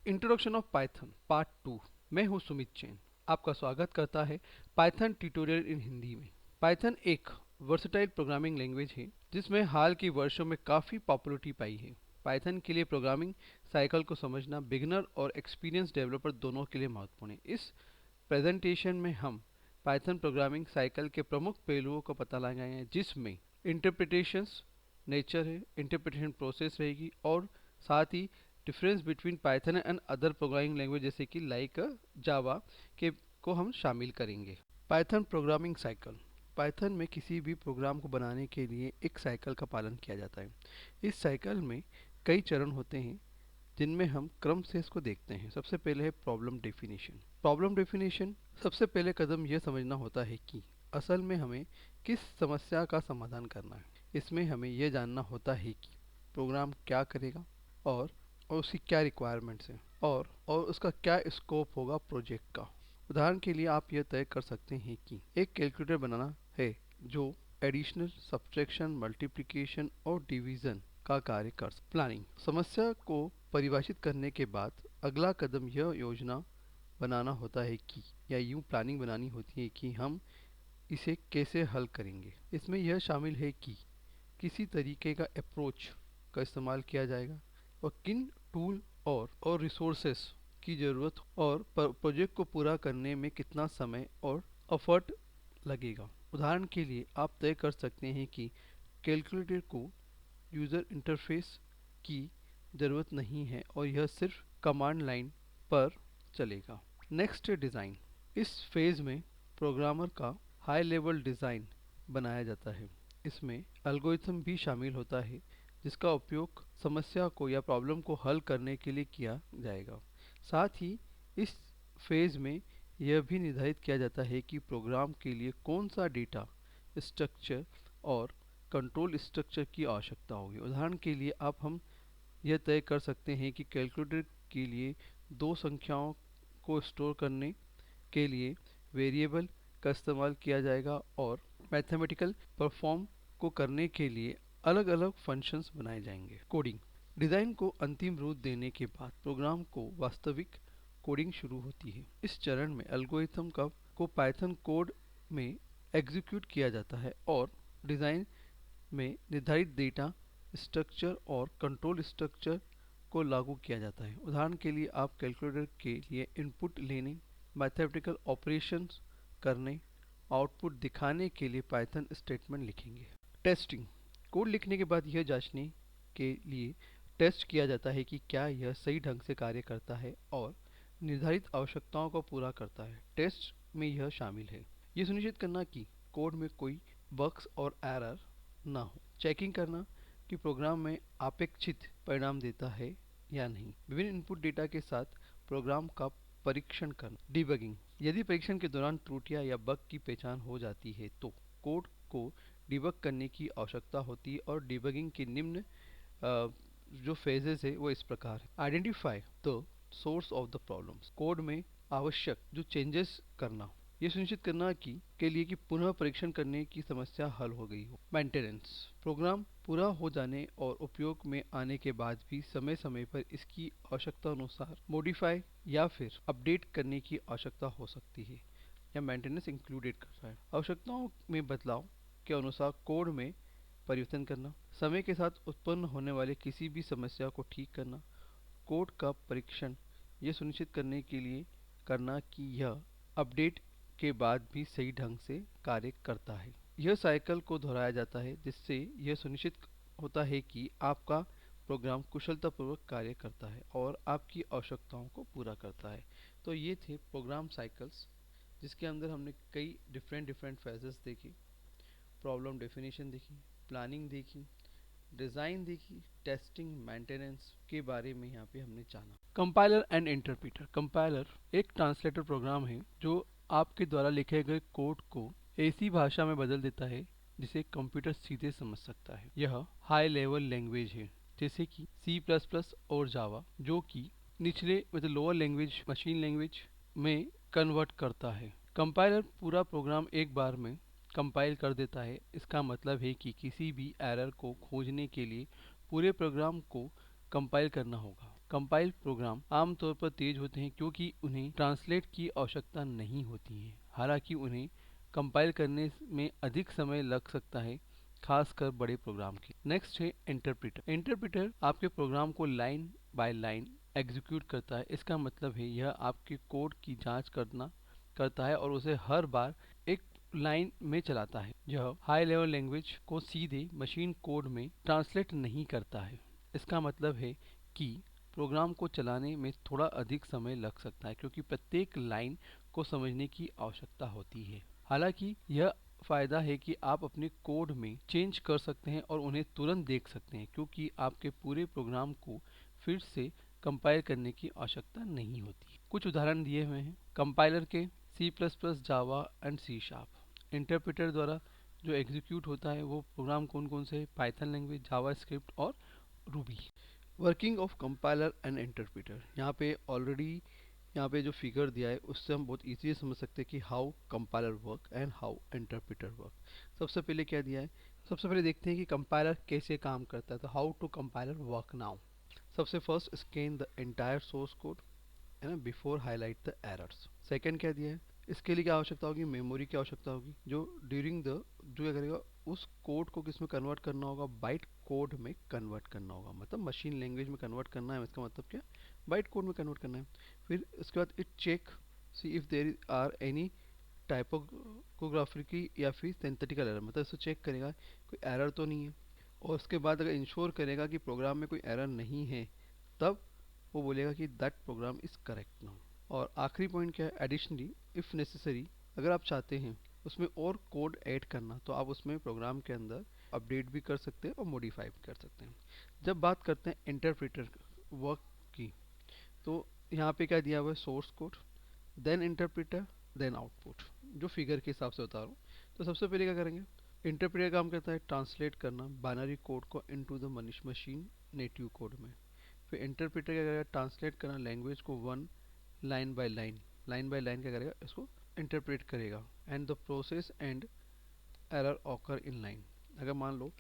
Introduction of Python part 2। मैं हूं सुमित जैन। आपका स्वागत करता है पाइथन ट्यूटोरियल इन हिंदी में। पाइथन एक वर्सटाइल प्रोग्रामिंग लैंग्वेज है जिसमें हाल के वर्षों में काफ़ी पॉपुलरिटी पाई है। पाइथन के लिए प्रोग्रामिंग साइकिल को समझना बिगिनर और एक्सपीरियंस डेवलपर दोनों के लिए महत्वपूर्ण है। इस प्रेजेंटेशन में हम पाइथन प्रोग्रामिंग साइकिल के प्रमुख पहलुओं को पता लगाएंगे, जिसमें इंटरप्रिटेशंस नेचर है, इंटरप्रिटेशन प्रोसेस रहेगी और साथ ही difference between Python and other programming language जैसे कि लाइक जावा के को हम शामिल करेंगे। Python programming cycle. पाइथन में किसी भी प्रोग्राम को बनाने के लिए एक साइकिल का पालन किया जाता है। इस साइकिल में कई चरण होते हैं जिनमें हम क्रम से इसको देखते हैं। सबसे पहले है प्रॉब्लम डेफिनेशन। प्रॉब्लम डेफिनेशन सबसे पहले कदम यह समझना होता है कि असल में हमें किस समस्या का समाधान करना है। इसमें हमें यह जानना होता है कि प्रोग्राम क्या करेगा और उसकी क्या रिक्वायरमेंट्स हैं और उसका क्या स्कोप होगा प्रोजेक्ट का। उदाहरण के लिए आप यह तय कर सकते हैं कि एक कैलकुलेटर बनाना है जो एडिशनल, सब्ट्रैक्शन, मल्टीप्लिकेशन और डिवीजन का कार्य कर। प्लानिंग। समस्या को परिभाषित करने के बाद अगला कदम यह योजना बनाना होता है कि या यूं प्लानिंग बनानी होती है कि हम इसे कैसे हल करेंगे। इसमें यह शामिल है कि किसी तरीके का अप्रोच का इस्तेमाल किया जाएगा और किन टूल और रिसोर्सेस की ज़रूरत और प्रोजेक्ट को पूरा करने में कितना समय और एफर्ट लगेगा। उदाहरण के लिए आप तय कर सकते हैं कि कैलकुलेटर को यूज़र इंटरफेस की ज़रूरत नहीं है और यह सिर्फ कमांड लाइन पर चलेगा। नेक्स्ट है डिज़ाइन। इस फेज़ में प्रोग्रामर का हाई लेवल डिज़ाइन बनाया जाता है। इसमें एल्गोरिथम भी शामिल होता है जिसका उपयोग समस्या को या प्रॉब्लम को हल करने के लिए किया जाएगा। साथ ही इस फेज़ में यह भी निर्धारित किया जाता है कि प्रोग्राम के लिए कौन सा डेटा स्ट्रक्चर और कंट्रोल स्ट्रक्चर की आवश्यकता होगी। उदाहरण के लिए हम यह तय कर सकते हैं कि कैलकुलेटर के लिए दो संख्याओं को स्टोर करने के लिए वेरिएबल का इस्तेमाल किया जाएगा और मैथमेटिकल परफॉर्म को करने के लिए अलग अलग फंक्शंस बनाए जाएंगे। कोडिंग। डिज़ाइन को अंतिम रूप देने के बाद प्रोग्राम को वास्तविक कोडिंग शुरू होती है। इस चरण में एल्गोरिथम को पाइथन कोड में एग्जीक्यूट किया जाता है और डिज़ाइन में निर्धारित डेटा स्ट्रक्चर और कंट्रोल स्ट्रक्चर को लागू किया जाता है। उदाहरण के लिए आप कैलकुलेटर के लिए इनपुट लेने, मैथमेटिकल ऑपरेशंस करने, आउटपुट दिखाने के लिए पाइथन स्टेटमेंट लिखेंगे। टेस्टिंग। कोड लिखने के बाद यह जांचने के लिए टेस्ट किया जाता है कि क्या यह सही ढंग से कार्य करता है और निर्धारित आवश्यकताओं को पूरा करता है। टेस्ट में यह शामिल है यह सुनिश्चित करना कि कोड में कोई बग्स और एरर ना हो। चेकिंग करना कि प्रोग्राम में अपेक्षित परिणाम देता है या नहीं। विभिन्न इनपुट डेटा के साथ प्रोग्राम का परीक्षण करना। डिबगिंग। यदि परीक्षण के दौरान त्रुटियां या बग की पहचान हो जाती है तो कोड को डिबग करने की आवश्यकता होती है और डिबगिंग के निम्न जो फेजेस है वो इस प्रकार है। Identify the source of the problems. Code में आवश्यक जो चेंजेस करना, ये सुनिश्चित करना के लिए कि पुनः परीक्षण करने की समस्या हल हो गई हो। मेंटेनेंस। प्रोग्राम पूरा हो जाने और उपयोग में आने के बाद भी समय समय पर इसकी आवश्यकता अनुसार मॉडिफाई या फिर अपडेट करने की आवश्यकता हो सकती है या मेंटेनेंस इंक्लूडेड करता है। आवश्यकताओं में बदलाव के अनुसार कोड में परिवर्तन करना, समय के साथ उत्पन्न होने वाले किसी भी समस्या को ठीक करना, कोड का परीक्षण यह सुनिश्चित करने के लिए करना कि यह अपडेट के बाद भी सही ढंग से कार्य करता है। यह साइकिल को दोहराया जाता है जिससे यह सुनिश्चित होता है कि आपका प्रोग्राम कुशलतापूर्वक कार्य करता है और आपकी आवश्यकताओं को पूरा करता है। तो ये थे प्रोग्राम साइकिल्स जिसके अंदर हमने कई डिफरेंट फेजेस देखी, प्रॉब्लम डेफिनेशन देखी, प्लानिंग देखी, डिज़ाइन देखी, टेस्टिंग, मेंटेनेंस के बारे में यहाँ पे हमने जाना। Compiler and interpreter. कंपाइलर एक ट्रांसलेटर प्रोग्राम है जो आपके द्वारा लिखे गए कोड को ऐसी भाषा में बदल देता है जिसे कंप्यूटर सीधे समझ सकता है। यह हाई लेवल लैंग्वेज है जैसे कि C++ और जावा, जो कि निचले मतलब लोअर लैंग्वेज मशीन लैंग्वेज में कन्वर्ट करता है। कंपाइलर पूरा प्रोग्राम एक बार में कंपाइल कर देता है। इसका मतलब है कि किसी भी एरर को खोजने के लिए पूरे प्रोग्राम को कंपाइल करना होगा। कंपाइल प्रोग्राम आमतौर पर तेज होते हैं क्योंकि उन्हें ट्रांसलेट की आवश्यकता नहीं होती है, हालांकि उन्हें कंपाइल करने में अधिक समय लग सकता है, खासकर बड़े प्रोग्राम के। नेक्स्ट है इंटरप्रेटर। इंटरप्रेटर आपके प्रोग्राम को लाइन बाय लाइन एग्जीक्यूट करता है। इसका मतलब है यह आपके कोड की जांच करता है और उसे हर बार एक लाइन में चलाता है। यह हाई लेवल लैंग्वेज को सीधे मशीन कोड में ट्रांसलेट नहीं करता है। इसका मतलब है कि प्रोग्राम को चलाने में थोड़ा अधिक समय लग सकता है क्योंकि प्रत्येक लाइन को समझने की आवश्यकता होती है। हालांकि यह फायदा है कि आप अपने कोड में चेंज कर सकते हैं और उन्हें तुरंत देख सकते हैं क्योंकि आपके पूरे प्रोग्राम को फिर से कंपाइल करने की आवश्यकता नहीं होती। कुछ उदाहरण दिए हुए हैं कंपाइलर के: C plus plus, Java and C sharp. Interpreter द्वारा जो एग्जीक्यूट होता है वो प्रोग्राम कौन कौन से: पाइथन लैंग्वेज, जावा स्क्रिप्ट और Ruby. Working of compiler and interpreter. यहाँ पे जो फिगर दिया है उससे हम बहुत इजीली समझ सकते हैं कि how compiler work and how interpreter work. सबसे पहले क्या दिया है, सबसे पहले देखते हैं कि कंपाइलर कैसे काम करता है। तो how to compiler work now. सबसे first, scan the entire source code है ना before highlight the errors. Second क्या दिया है, इसके लिए क्या आवश्यकता होगी, मेमोरी की आवश्यकता होगी जो ड्यूरिंग द जो क्या करेगा उस कोड को किस में कन्वर्ट करना होगा, बाइट कोड में कन्वर्ट करना होगा। मतलब मशीन लैंग्वेज में कन्वर्ट करना है, इसका मतलब क्या, बाइट कोड में कन्वर्ट करना है। फिर इसके बाद it check see if there are any typographical या फिर सिंथेटिकल एरर, मतलब इसको चेक करेगा कोई एरर तो नहीं है। और उसके बाद अगर इंश्योर करेगा कि प्रोग्राम में कोई एरर नहीं है, तब वो बोलेगा कि that program is correct now. और आखिरी पॉइंट क्या है, एडिशनली इफ नेसेसरी, अगर आप चाहते हैं उसमें और कोड ऐड करना तो आप उसमें प्रोग्राम के अंदर अपडेट भी कर सकते हैं और मॉडिफाई भी कर सकते हैं। जब बात करते हैं इंटरप्रेटर वर्क की, तो यहाँ पे क्या दिया हुआ है, source code, then interpreter, then output, जो फिगर के हिसाब से बता रहा हूँ। तो सबसे पहले क्या करेंगे, इंटरप्रेटर काम करता है ट्रांसलेट करना बाइनरी कोड को into the machine native code में। फिर इंटरप्रेटर क्या करेगा, ट्रांसलेट करना लैंग्वेज को वन लाइन बाय लाइन क्या करेगा, इसको इंटरप्रेट करेगा। And the process and error occur in line. अगर मान लो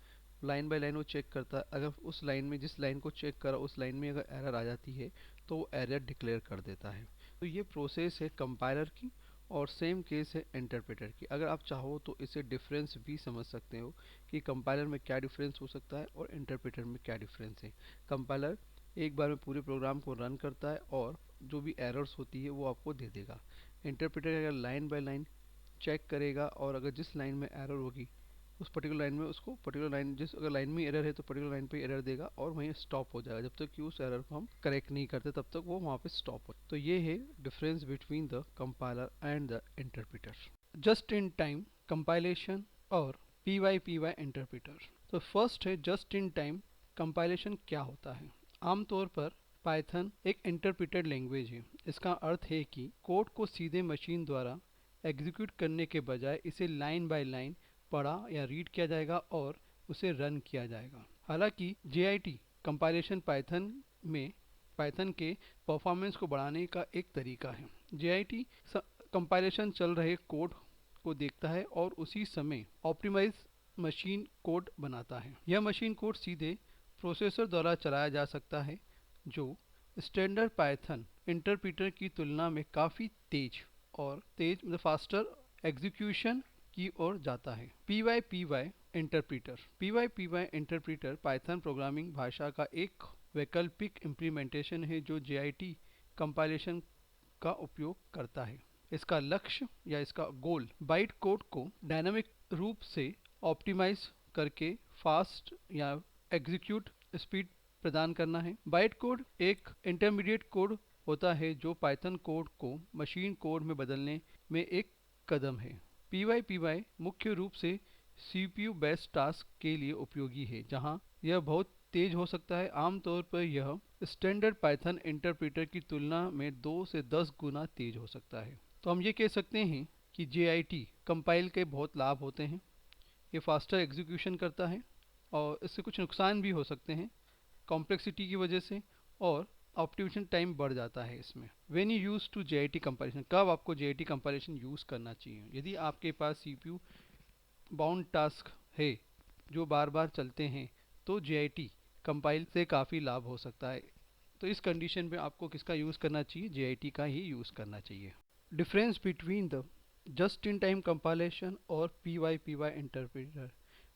लाइन बाय लाइन वो चेक करता है, अगर उस लाइन में जिस लाइन को चेक करा उस लाइन में अगर एरर आ जाती है तो वो एरर डिक्लेयर कर देता है। तो ये प्रोसेस है कंपाइलर की और सेम केस है इंटरप्रेटर की। अगर आप चाहो तो इसे डिफरेंस भी समझ सकते हो कि कंपाइलर में क्या डिफरेंस हो सकता है और इंटरप्रेटर में क्या डिफरेंस है। कंपाइलर एक बार में पूरे प्रोग्राम को रन करता है और जो भी एरर्स होती है वो आपको दे देगा। इंटरप्रेटर अगर लाइन बाय लाइन चेक करेगा और अगर जिस लाइन में एरर होगी उस पर्टिकुलर लाइन में उसको पर्टिकुलर लाइन जिस अगर लाइन में एरर है तो पर्टिकुलर लाइन पे एरर देगा और वहीं स्टॉप हो जाएगा। जब तक कि उस एरर को हम करेक्ट नहीं करते तब तक वो वहाँ पे स्टॉप हो। तो ये है difference between the compiler and the interpreter. Just in time compilation और पी वाई इंटरप्रेटर। तो फर्स्ट है जस्ट इन टाइम कंपाइलेशन क्या होता है। आमतौर पर पाइथन एक इंटरप्रेटेड लैंग्वेज है। इसका अर्थ है कि कोड को सीधे मशीन द्वारा एग्जीक्यूट करने के बजाय इसे लाइन बाय लाइन पढ़ा या रीड किया जाएगा और उसे रन किया जाएगा। हालांकि JIT कंपाइलेशन पाइथन के परफॉर्मेंस को बढ़ाने का एक तरीका है। JIT कंपाइलेशन चल रहे कोड को देखता है और उसी समय ऑप्टिमाइज मशीन कोड बनाता है। यह मशीन कोड सीधे प्रोसेसर द्वारा चलाया जा सकता है जो स्टैंडर्ड पाइथन इंटरप्रेटर की तुलना में काफ़ी तेज मतलब फास्टर एग्जीक्यूशन की ओर जाता है। P Y interpreter Python programming भाषा का एक वैकल्पिक इम्प्लीमेंटेशन है जो JIT कंपाइलेशन का उपयोग करता है। इसका लक्ष्य या इसका गोल बाइट कोड को डायनामिक रूप से ऑप्टिमाइज करके फास्ट या एग्जीक्यूट स्पीड प्रदान करना है। बाइट कोड एक इंटरमीडिएट कोड होता है जो पाइथन कोड को मशीन कोड में बदलने में एक कदम है। पी वाई मुख्य रूप से CPU बेस्ड टास्क के लिए उपयोगी है जहां यह बहुत तेज हो सकता है। आमतौर पर यह स्टैंडर्ड पाइथन इंटरप्रेटर की तुलना में 2 से 10 गुना तेज हो सकता है। तो हम ये कह सकते हैं कि JIT कंपाइल के बहुत लाभ होते हैं। ये फास्टर एग्जीक्यूशन करता है और इससे कुछ नुकसान भी हो सकते हैं कॉम्प्लेक्सिटी की वजह से, और ऑप्टिमाइजेशन टाइम बढ़ जाता है इसमें। When you use to JIT compilation, कब आपको JIT कंपाइलेशन यूज़ करना चाहिए, यदि आपके पास CPU बाउंड टास्क है जो बार बार चलते हैं तो JIT कंपाइल से काफ़ी लाभ हो सकता है। तो इस कंडीशन में आपको किसका यूज़ करना चाहिए, JIT का ही यूज़ करना चाहिए। Difference between the just in time compilation और PY इंटरप्रेटर,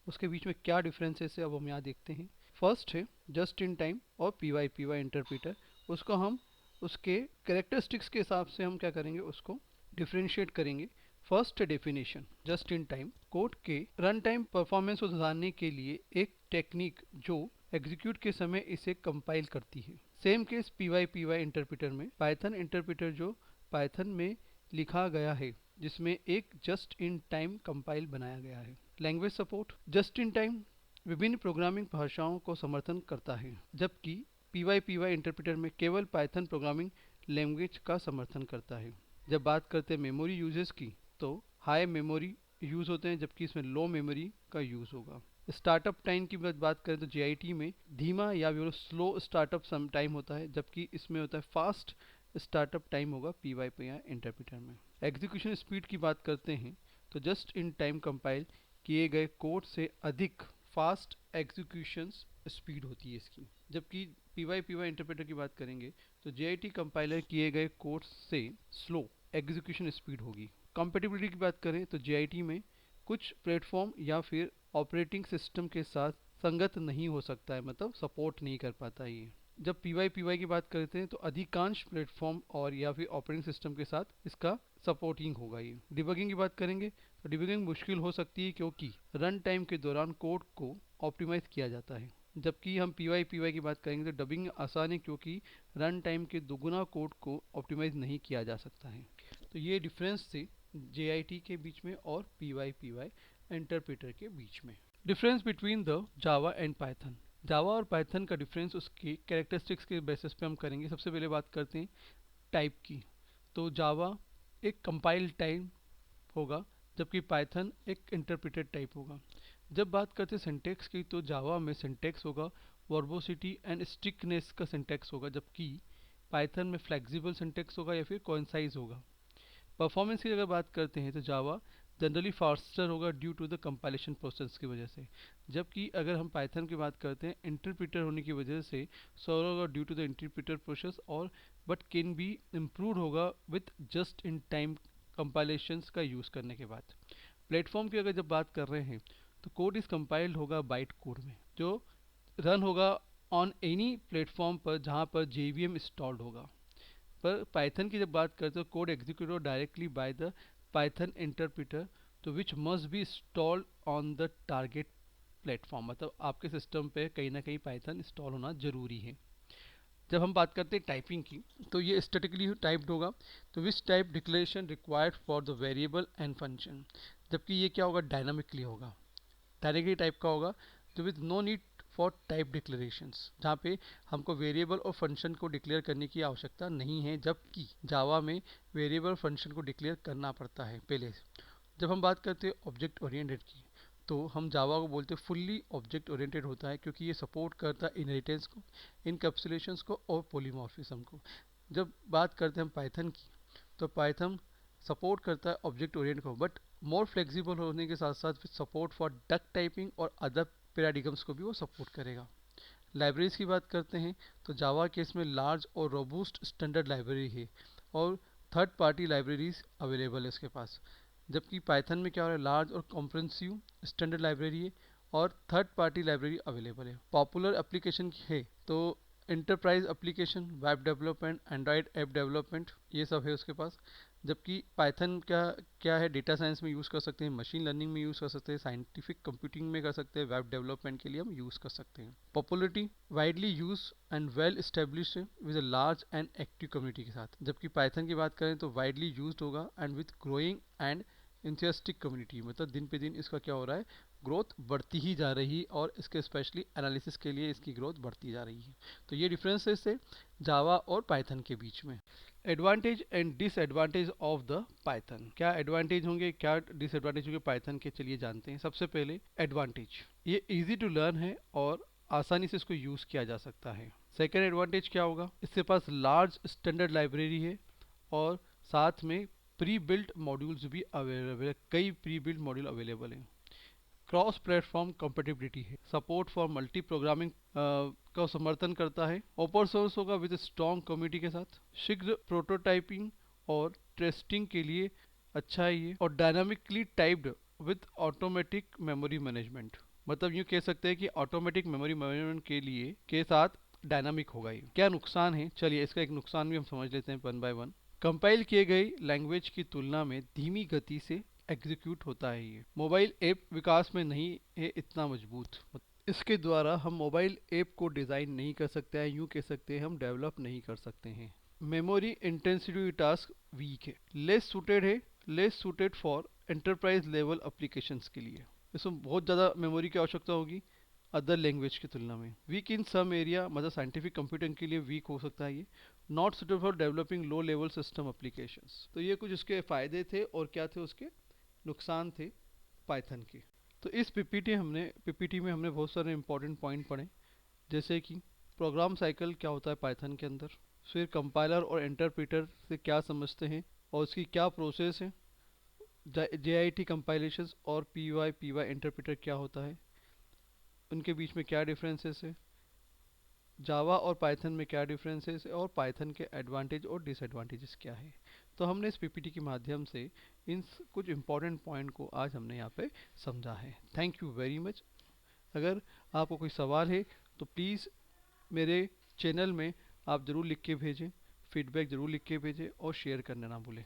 उसके बीच में क्या डिफरेंसेस है अब हम यहाँ देखते हैं। फर्स्ट है जस्ट इन टाइम और PY इंटरप्रेटर, उसको हम उसके कैरेक्टरिस्टिक्स के हिसाब से हम क्या करेंगे, उसको डिफ्रेंशिएट करेंगे। First definition, just in time code के रन टाइम परफॉर्मेंस को सुधारने के लिए एक टेक्निक जो एग्जीक्यूट के समय इसे कंपाइल करती है। सेम केस PY इंटरप्रेटर में, पाइथन इंटरप्रेटर जो पाइथन में लिखा गया है जिसमें एक जस्ट इन टाइम कंपाइल बनाया गया है। Language support, just in time विभिन्न प्रोग्रामिंग भाषाओं को समर्थन करता है, जबकि PY इंटरप्रेटर में केवल पाइथन प्रोग्रामिंग लैंग्वेज का समर्थन करता है। जब बात करते हैं मेमोरी यूजेस की, तो हाई मेमोरी यूज़ होते हैं जबकि इसमें लो मेमोरी का यूज़ होगा। स्टार्टअप टाइम की बात करें तो JIT में धीमा या स्लो स्टार्टअप सम टाइम होता है, जबकि इसमें होता है फास्ट स्टार्टअप टाइम होगा PY इंटरप्रेटर में। एग्जीक्यूशन स्पीड की बात करते हैं तो जस्ट इन टाइम कंपाइल किए गए कोड से अधिक फास्ट एग्जीक्यूशन स्पीड होती है इसकी, जबकि PY इंटरप्रेटर की बात करेंगे तो JIT कंपाइलर किए गए कोड से स्लो एग्जीक्यूशन स्पीड होगी। कंपेटिबिलिटी की बात करें तो JIT में कुछ प्लेटफॉर्म या फिर ऑपरेटिंग सिस्टम के साथ संगत नहीं हो सकता है, मतलब सपोर्ट नहीं कर पाता ये। जब PY की बात करते हैं तो अधिकांश प्लेटफॉर्म और या फिर ऑपरेटिंग सिस्टम के साथ इसका सपोर्टिंग होगा ये। डिबगिंग की बात करेंगे तो डिबगिंग मुश्किल हो सकती है क्योंकि रन टाइम के दौरान कोड को ऑप्टिमाइज किया जाता है, जबकि हम PY की बात करेंगे तो डबिंग आसान है क्योंकि रन टाइम के दोगुना कोड को ऑप्टिमाइज नहीं किया जा सकता है। तो ये डिफरेंस थे JIT के बीच में और PY इंटरप्रेटर के बीच में। Difference between the Java and Python, Java और पाइथन का डिफरेंस उसके कैरेक्टरिस्टिक्स के बेसिस पे हम करेंगे। सबसे पहले बात करते हैं टाइप की, तो जावा एक कंपाइल टाइप होगा जबकि पाइथन एक इंटरप्रेटेड टाइप होगा। जब बात करते हैं सिंटैक्स की, तो जावा में सिंटैक्स होगा वर्बोसिटी एंड स्टिकनेस का सिंटैक्स होगा, जबकि पाइथन में फ्लेक्सिबल सिंटैक्स होगा या फिर कॉन्साइज होगा। परफॉर्मेंस की अगर बात करते हैं तो जावा जनरली फास्टर होगा due to the compilation process की वजह से, जबकि अगर हम पाइथन की बात करते हैं इंटरप्रेटर होने की वजह से स्लो होगा due to the interpreter process, और बट कैन बी इम्प्रूव होगा with just in time compilations का यूज़ करने के बाद। प्लेटफॉर्म की अगर जब बात कर रहे हैं तो कोड इज कंपाइल्ड होगा बाइट कोड में, जो रन होगा ऑन एनी प्लेटफॉर्म पर जहाँ पर JVM इंस्टॉल्ड होगा। पर पाइथन की जब बात करते हो code execute directly by the Python interpreter, तो which must be installed on the target platform, मतलब आपके सिस्टम पे कहीं ना कहीं पाइथन इंस्टॉल होना जरूरी है। जब हम बात करते हैं टाइपिंग की, तो ये स्टैटिकली टाइप्ड होगा, तो which type declaration required for the variable and function, जबकि ये क्या होगा, डायनामिकली होगा, डायरेक्टली टाइप का होगा, तो with no need for type declarations, जहाँ पे हमको वेरिएबल और फंक्शन को डिक्लेयर करने की आवश्यकता नहीं है, जबकि जावा में वेरिएबल फंक्शन को डिक्लेयर करना पड़ता है पहले से। जब हम बात करते हैं ऑब्जेक्ट ओरिएंटेड की, तो हम जावा को बोलते हैं फुल्ली ऑब्जेक्ट ओरिएंटेड होता है, क्योंकि ये सपोर्ट करता है इनहेरिटेंस को, इनकैप्सुलेशंस को और पॉलीमॉर्फिज्म को। जब बात करते हैं हम पाइथन की, तो पाइथन सपोर्ट करता है ऑब्जेक्ट ओरिएंट को, बट मोर फ्लेक्सिबल होने के साथ साथ सपोर्ट फॉर डक टाइपिंग और अदर पैराडिगम्स को भी वो सपोर्ट करेगा। लाइब्रेरीज की बात करते हैं तो जावा के इसमें लार्ज और रोबूस्ट स्टैंडर्ड लाइब्रेरी है और थर्ड पार्टी लाइब्रेरीज अवेलेबल है इसके पास, जबकि पाइथन में क्या हो रहा है, लार्ज और कॉम्प्रेंसिव स्टैंडर्ड लाइब्रेरी है और थर्ड पार्टी लाइब्रेरी अवेलेबल है। पॉपुलर एप्लीकेशन है तो enterprise application, web development, Android app development, ये सब है उसके पास। जबकि पाइथन का क्या है, डेटा साइंस में यूज़ कर सकते हैं, मशीन लर्निंग में यूज़ कर सकते हैं, साइंटिफिक कंप्यूटिंग में कर सकते हैं, वेब डेवलपमेंट के लिए हम यूज़ कर सकते हैं। Popularity, widely use and well established with a large and active community के साथ, जबकि पाइथन की बात करें तो वाइडली यूज होगा and with growing and enthusiastic community, मतलब दिन पे दिन इसका क्या हो रहा है, ग्रोथ बढ़ती ही जा रही है और इसके स्पेशली एनालिसिस के लिए इसकी ग्रोथ बढ़ती जा रही है। तो ये डिफरेंसेस है जावा और पाइथन के बीच में। Advantage and disadvantage of the Python, क्या एडवांटेज होंगे क्या डिसएडवांटेज होंगे पाइथन के, चलिए जानते हैं। सबसे पहले एडवांटेज, ये इजी टू लर्न है और आसानी से इसको यूज़ किया जा सकता है। सेकेंड एडवांटेज क्या होगा, इसके पास लार्ज स्टैंडर्ड लाइब्रेरी है और साथ में प्री बिल्ट मॉड्यूल्स भी अवेलेबल है, कई प्री बिल्ट मॉड्यूल अवेलेबल हैं। क्रॉस प्लेटफॉर्म कंपेटिबिलिटी है, सपोर्ट फॉर मल्टी प्रोग्रामिंग का समर्थन करता है, ओपन सोर्स होगा विद स्ट्रॉन्ग कम्युनिटी के साथ, शीघ्र प्रोटोटाइपिंग और टेस्टिंग के लिए अच्छा है ये, और dynamically typed with automatic memory management, मतलब यूँ कह सकते हैं कि ऑटोमेटिक मेमोरी मैनेजमेंट के लिए के साथ डायनामिक होगा ये। क्या नुकसान है, चलिए इसका एक नुकसान भी हम समझ लेते हैं वन बाय वन। कंपाइल किए गए लैंग्वेज की तुलना में धीमी गति से एग्जीक्यूट होता है ये। मोबाइल ऐप विकास में नहीं है इतना मजबूत, इसके द्वारा हम मोबाइल ऐप को डिज़ाइन नहीं कर सकते हैं, यूँ कह सकते हैं हम डेवलप नहीं कर सकते हैं। मेमोरी इंटेंसिटी टास्क वीक है, लेस सूटेड है, less suited for enterprise level applications के लिए, इसमें बहुत ज़्यादा मेमोरी की आवश्यकता होगी अदर लैंग्वेज की तुलना में। वीक इन सम एरिया, मतलब साइंटिफिक कंप्यूटिंग के लिए वीक हो सकता है ये। Not suitable for developing low level system applications. तो ये कुछ इसके फ़ायदे थे और क्या थे उसके नुकसान थे पाइथन के। तो इस पीपीटी में हमने बहुत सारे इंपॉर्टेंट पॉइंट पढ़े, जैसे कि प्रोग्राम साइकिल क्या होता है पाइथन के अंदर, फिर कंपाइलर और इंटरप्रेटर से क्या समझते हैं और उसकी क्या प्रोसेस है, JIT कंपाइलेशन और PY इंटरप्रेटर क्या होता है, उनके बीच में क्या डिफरेंसेस है, जावा और पाइथन में क्या डिफरेंसेस है, और पाइथन के एडवांटेज और डिसएडवांटेजेस क्या है। तो हमने इस पीपीटी के माध्यम से इन कुछ इंपॉर्टेंट पॉइंट को आज हमने यहाँ पे समझा है। Thank you very much. अगर आपको कोई सवाल है तो प्लीज़ मेरे चैनल में आप ज़रूर लिख के भेजें, फीडबैक ज़रूर लिख के भेजें और शेयर करना ना भूलें।